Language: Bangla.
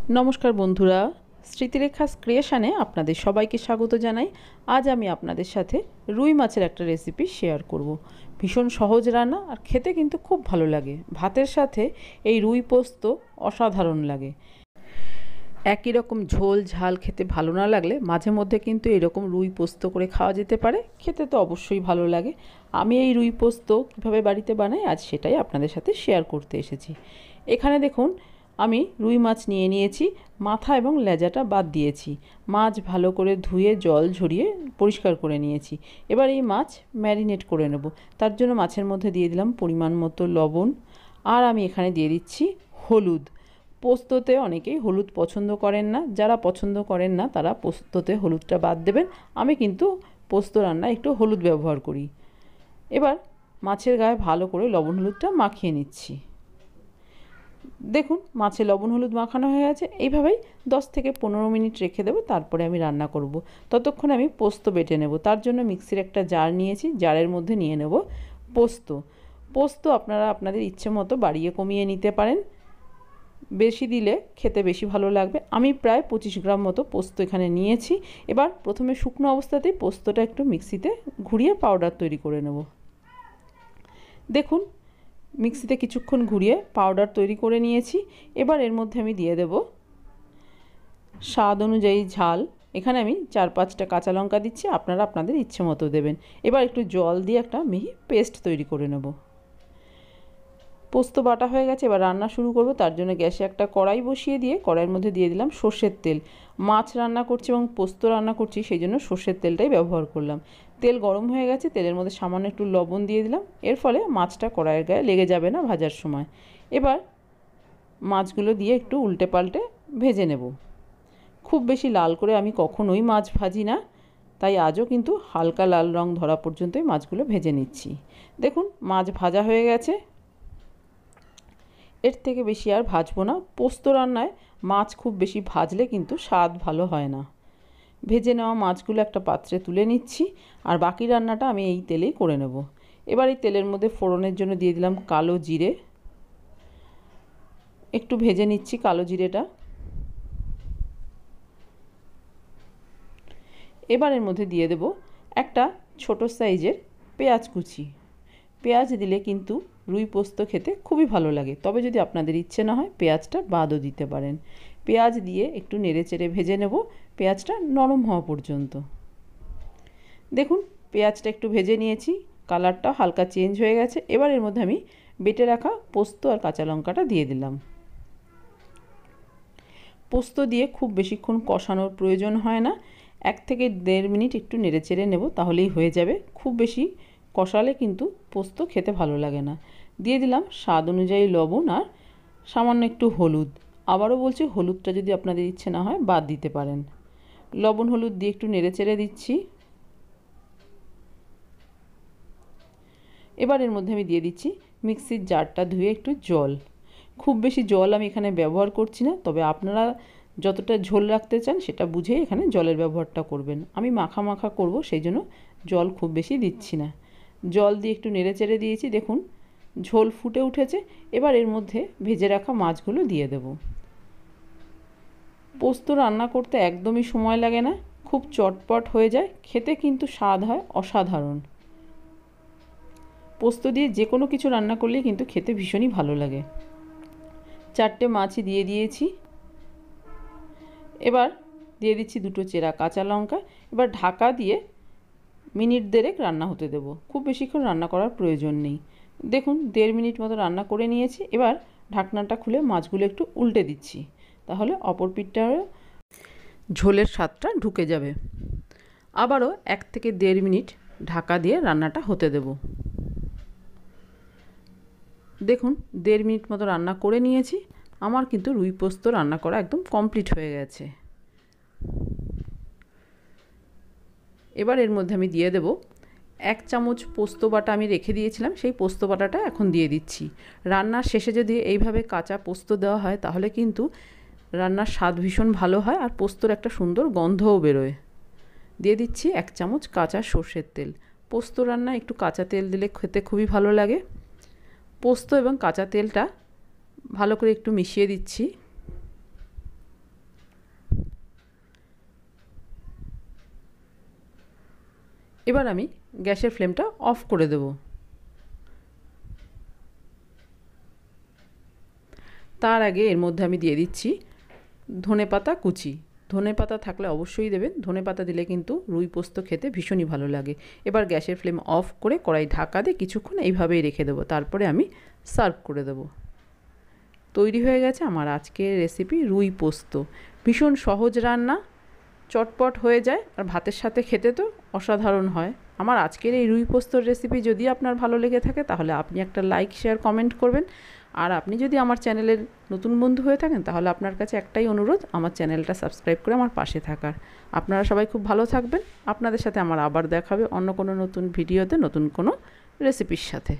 नमस्कार बंधुरा स्मृतिरेखास क्रिएशने आपनादेर सबाइके स्वागत जानाई। आज आमी आपनादेर साथे रुई माछेर एकटा रेसिपि शेयर करब। भीषण सहज रान्ना और खेते किन्तु खूब भालो लागे। भातेर साथे एई रुई पोस्त असाधारण लागे। একই রকম ঝোল ঝাল খেতে ভালো না লাগলে মাঝে মধ্যে কিন্তু এরকম রুই পোস্ত করে খাওয়া যেতে পারে। খেতে তো অবশ্যই ভালো লাগে। আমি এই রুই পোস্ত কীভাবে বাড়িতে বানাই আজ সেটাই আপনাদের সাথে শেয়ার করতে এসেছি। এখানে দেখুন আমি রুই মাছ নিয়ে নিয়েছি, মাথা এবং লেজাটা বাদ দিয়েছি। মাছ ভালো করে ধুয়ে জল ঝরিয়ে পরিষ্কার করে নিয়েছি। এবার এই মাছ ম্যারিনেট করে নেব। তার জন্য মাছের মধ্যে দিয়ে দিলাম পরিমাণ মতো লবণ, আর আমি এখানে দিয়ে দিচ্ছি হলুদ। পোস্ততে অনেকেই হলুদ পছন্দ করেন না, যারা পছন্দ করেন না তারা পোস্ততে হলুদটা বাদ দেবেন। আমি কিন্তু পোস্ত রান্নায় একটু হলুদ ব্যবহার করি। এবার মাছের গায়ে ভালো করে লবণ হলুদটা মাখিয়ে নিচ্ছি। দেখুন মাছে লবণ হলুদ মাখানো হয়ে গেছে। এইভাবেই 10 থেকে 15 মিনিট রেখে দেবো, তারপরে আমি রান্না করব। ততক্ষণ আমি পোস্ত বেটে নেব। তার জন্য মিক্সির একটা জার নিয়েছি, জারের মধ্যে নিয়ে নেব পোস্ত। পোস্ত আপনারা আপনাদের ইচ্ছে মতো বাড়িয়ে কমিয়ে নিতে পারেন। বেশি দিলে খেতে বেশি ভালো লাগবে। আমি প্রায় 25 গ্রাম মতো পোস্ত এখানে নিয়েছি। এবার প্রথমে শুকনো অবস্থাতেই পোস্তটা একটু মিক্সিতে ঘুরিয়ে পাউডার তৈরি করে নেব। দেখুন মিক্সিতে কিছুক্ষণ ঘুরিয়ে পাউডার তৈরি করে নিয়েছি। এবার এর মধ্যে আমি দিয়ে দেব স্বাদ অনুযায়ী ঝাল। এখানে আমি 4-5টা কাঁচা লঙ্কা দিচ্ছি, আপনারা আপনাদের ইচ্ছে মতো দেবেন। এবার একটু জল দিয়ে একটা মিহি পেস্ট তৈরি করে নেব। পোস্ত বাটা হয়ে গেছে, এবার রান্না শুরু করব। তার জন্য গ্যাসে একটা কড়াই বসিয়ে দিয়ে কড়াইয়ের মধ্যে দিয়ে দিলাম সর্ষের তেল। মাছ রান্না করছি এবং পোস্ত রান্না করছি, সেই জন্য সর্ষের তেলটাই ব্যবহার করলাম। তেল গরম হয়ে গেছে, তেলের মধ্যে সামান্য একটু লবণ দিয়ে দিলাম। এর ফলে মাছটা কড়াইয়ের গায়ে লেগে যাবে না ভাজার সময়। এবার মাছগুলো দিয়ে একটু উল্টে পাল্টে ভেজে নেব। খুব বেশি লাল করে আমি কখনোই মাছ ভাজি না, তাই আজও কিন্তু হালকা লাল রং ধরা পর্যন্তই মাছগুলো ভেজে নিচ্ছি। দেখুন মাছ ভাজা হয়ে গেছে, এর থেকে বেশি আর ভাজবো না। পোস্ত রান্নায় মাছ খুব বেশি ভাজলে কিন্তু স্বাদ ভালো হয় না। ভেজে নেওয়া মাছগুলো একটা পাত্রে তুলে নিচ্ছি, আর বাকি রান্নাটা আমি এই তেলেই করে নেব। এবার এই তেলের মধ্যে ফোড়নের জন্য দিয়ে দিলাম কালো জিরে। একটু ভেজে নিচ্ছি কালো জিরেটা। এবার এর মধ্যে দিয়ে দেব একটা ছোট সাইজের পেঁয়াজ কুচি। পেঁয়াজ দিলে কিন্তু রুই পোস্ত খেতে খুবই ভালো লাগে, তবে যদি আপনাদের ইচ্ছে না হয় পেঁয়াজটা বাদও দিতে পারেন। পেঁয়াজ দিয়ে একটু নেড়েচেড়ে ভেজে নেব পেঁয়াজটা নরম হওয়া পর্যন্ত। দেখুন পেঁয়াজটা একটু ভেজে নিয়েছি, কালারটা হালকা চেঞ্জ হয়ে গেছে। এবার এর মধ্যে আমি বেটে রাখা পোস্ত আর কাঁচা লঙ্কাটা দিয়ে দিলাম। পোস্ত দিয়ে খুব বেশিক্ষণ কষানোর প্রয়োজন হয় না, 1 থেকে 1.5 মিনিট একটু নেড়েচেড়ে নেব, তাহলেই হয়ে যাবে। খুব বেশি কষালে কিন্তু পোস্ত খেতে ভালো লাগে না। দিয়ে দিলাম স্বাদ অনুযায়ী লবণ আর সামান্য একটু হলুদ। আবারও বলছি হলুদটা যদি আপনাদের ইচ্ছে না হয় বাদ দিতে পারেন। লবণ হলুদ দিয়ে একটু নেড়েচেড়ে দিচ্ছি। এবার এর মধ্যে আমি দিয়ে দিচ্ছি মিক্সির জারটা ধুয়ে একটু জল। খুব বেশি জল আমি এখানে ব্যবহার করছি না, তবে আপনারা যতটা ঝোল রাখতে চান সেটা বুঝেই এখানে জলের ব্যবহারটা করবেন। আমি মাখা মাখা করব, সেই জন্য জল খুব বেশি দিচ্ছি না। জল দিয়ে একটু নেড়েচেড়ে দিয়েছি। দেখুন ঝোল ফুটে উঠেছে। এবার এর মধ্যে ভেজে রাখা মাছগুলো দিয়ে দেব। পোস্ত রান্না করতে একদমই সময় লাগে না, খুব চটপট হয়ে যায়, খেতে কিন্তু স্বাদ হয় অসাধারণ। পোস্ত দিয়ে যে কোনো কিছু রান্না করলেই কিন্তু খেতে ভীষণই ভালো লাগে। 4টে মাছই দিয়ে দিয়েছি। এবার দিয়ে দিচ্ছি 2টো চেরা কাঁচা লঙ্কা। এবার ঢাকা দিয়ে মিনিট 1.5 রান্না হতে দেব। খুব বেশিক্ষণ রান্না করার প্রয়োজন নেই। দেখুন 1.5 মিনিট মতো রান্না করে নিয়েছি। এবার ঢাকনাটা খুলে মাছগুলো একটু উল্টে দিচ্ছি, তাহলে অপর পিঠটারও ঝোলের স্বাদটা ঢুকে যাবে। আবারও 1 থেকে 1.5 মিনিট ঢাকা দিয়ে রান্নাটা হতে দেব। দেখুন 1.5 মিনিট মতো রান্না করে নিয়েছি। আমার কিন্তু রুই পোস্ত রান্না করা একদম কমপ্লিট হয়ে গেছে। এবার এর মধ্যে আমি দিয়ে দেব 1 চামচ পোস্ত বাটা আমি রেখে দিয়েছিলাম, সেই পোস্ত বাটাটা এখন দিয়ে দিচ্ছি। রান্নার শেষে যদি এইভাবে কাঁচা পোস্ত দেওয়া হয় তাহলে কিন্তু রান্নার স্বাদ ভীষণ ভালো হয়, আর পোস্তর একটা সুন্দর গন্ধও বেরোয়। দিয়ে দিচ্ছি 1 চামচ কাঁচা সর্ষের তেল। পোস্ত রান্নায় একটু কাঁচা তেল দিলে খেতে খুবই ভালো লাগে। পোস্ত এবং কাঁচা তেলটা ভালো করে একটু মিশিয়ে দিচ্ছি। এবার আমি গ্যাসের ফ্লেমটা অফ করে দেব। তার আগে এর মধ্যে আমি দিয়ে দিচ্ছি ধনেপাতা কুচি। ধনেপাতা থাকলে অবশ্যই দেবেন, ধনেপাতা দিলে কিন্তু রুই পোস্ত খেতে ভীষণই ভালো লাগে। এবার গ্যাসের ফ্লেম অফ করে কড়াই ঢাকা দিয়ে কিছুক্ষণ এইভাবেই রেখে দেবো, তারপরে আমি সার্ভ করে দেবো। তৈরি হয়ে গেছে আমার আজকের রেসিপি রুই পোস্ত। ভীষণ সহজ রান্না, চটপট হয়ে যায়, আর ভাতের সাথে খেতে তো অসাধারণ হয়। আমার আজকের এই রুই পোস্তর রেসিপি যদি আপনার ভালো লেগে থাকে তাহলে আপনি একটা লাইক, শেয়ার, কমেন্ট করবেন। আর আপনি যদি আমার চ্যানেলের নতুন বন্ধু হয়ে থাকেন তাহলে আপনার কাছে একটাই অনুরোধ, আমার চ্যানেলটা সাবস্ক্রাইব করে আমার পাশে থাকার। আপনারা সবাই খুব ভালো থাকবেন। আপনাদের সাথে আমার আবার দেখা হবে অন্য কোনো নতুন ভিডিওতে, নতুন কোনো রেসিপির সাথে।